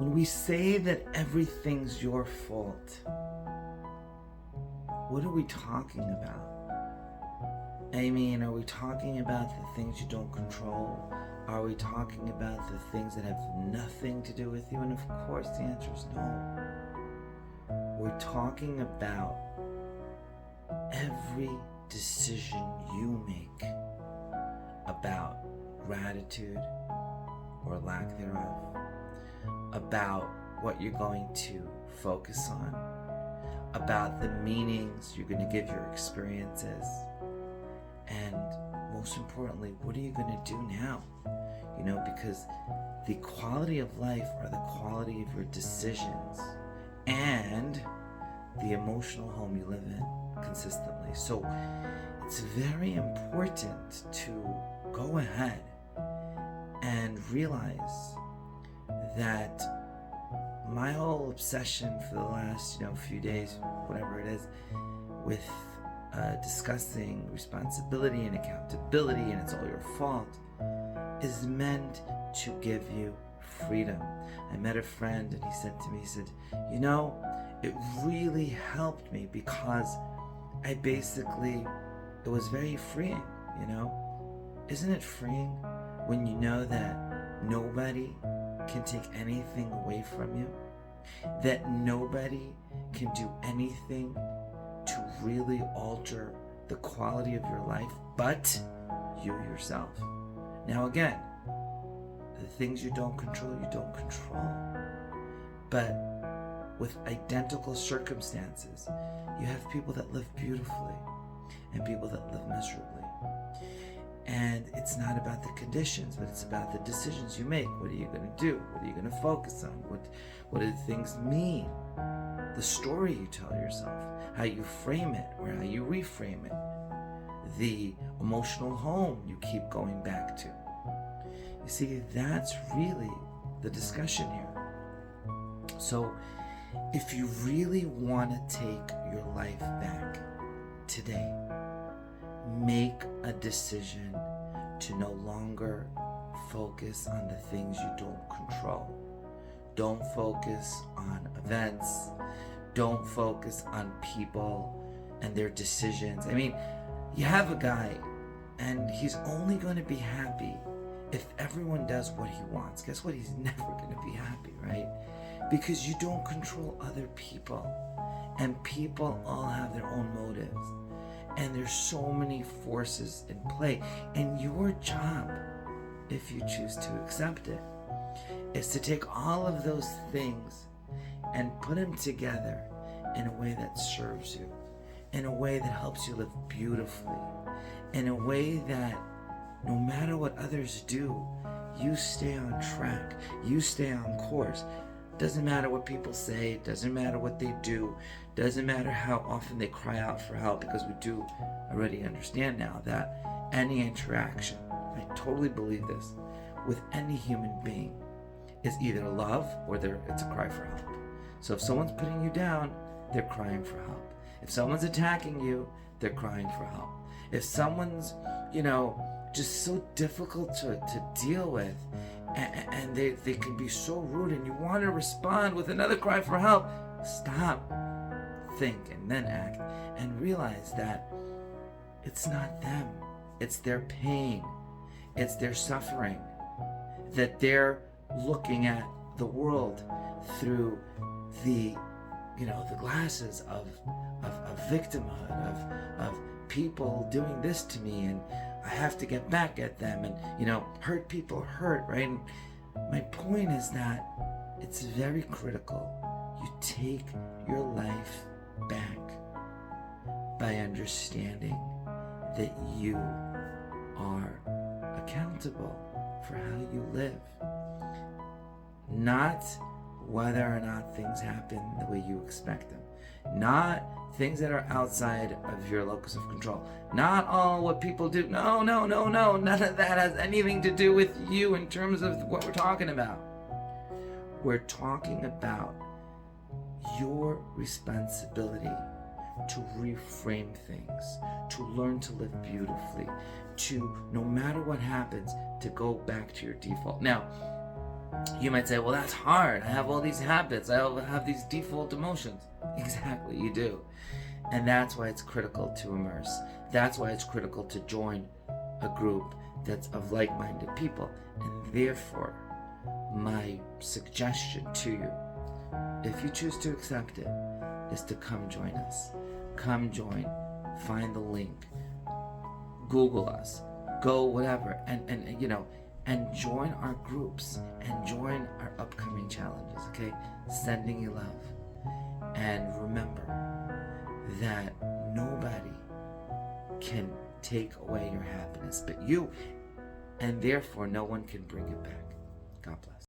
When we say that everything's your fault, what are we talking about? I mean, are we talking about the things you don't control? Are we talking about the things that have nothing to do with you? And of course, the answer is no. We're talking about every decision you make about gratitude or lack thereof, about what you're going to focus on, about the meanings you're going to give your experiences, and most importantly, what are you going to do now? Because the quality of life are the quality of your decisions and the emotional home you live in consistently. So it's very important to go ahead and realize that my whole obsession for the last few days, whatever it is, with discussing responsibility and accountability and it's all your fault is meant to give you freedom. I met a friend and he said to me, it really helped me because it was very freeing, Isn't it freeing when you know that nobody can take anything away from you? That nobody can do anything to really alter the quality of your life but you yourself. Now again, the things you don't control, you don't control. But with identical circumstances, you have people that live beautifully and people that live miserably. And it's not about the conditions, but it's about the decisions you make. What are you going to do? What are you going to focus on? What do things mean? The story you tell yourself, how you frame it or how you reframe it, the emotional home you keep going back to. You see, that's really the discussion here. So if you really want to take your life back today, make a decision to no longer focus on the things you don't control. Don't focus on events. Don't focus on people and their decisions. I mean, you have a guy and he's only going to be happy if everyone does what he wants. Guess what? He's never going to be happy, right? Because you don't control other people. And people all have their own motives. And there's so many forces in play. And your job, if you choose to accept it, is to take all of those things and put them together in a way that serves you, in a way that helps you live beautifully, in a way that no matter what others do, you stay on track, you stay on course. Doesn't matter what people say, doesn't matter what they do, doesn't matter how often they cry out for help, because we do already understand now that any interaction, I totally believe this, with any human being is either love or it's a cry for help. So if someone's putting you down, they're crying for help. If someone's attacking you, they're crying for help. If someone's, just so difficult to deal with, and they can be so rude and you want to respond with another cry for help, stop, think, and then act, and realize that it's not them. It's their pain. It's their suffering. That they're looking at the world through the glasses of victimhood, of people doing this to me, and I have to get back at them, and hurt people hurt, right? And my point is that it's very critical you take your life back by understanding that you are accountable for how you live, not whether or not things happen the way you expect them, not things that are outside of your locus of control, not all what people do. No, none of that has anything to do with you in terms of what we're talking about. We're talking about your responsibility to reframe things, to learn to live beautifully, to, no matter what happens, to go back to your default. Now, You might say, well, that's hard. I have all these habits. I have these default emotions. Exactly, you do. And that's why it's critical to immerse. That's why it's critical to join a group that's of like-minded people. And therefore, my suggestion to you, if you choose to accept it, is to come join us. Come join. Find the link. Google us. Go whatever. And join our groups. And join our upcoming challenges, okay? Sending you love. And remember that nobody can take away your happiness but you. And therefore, no one can bring it back. God bless.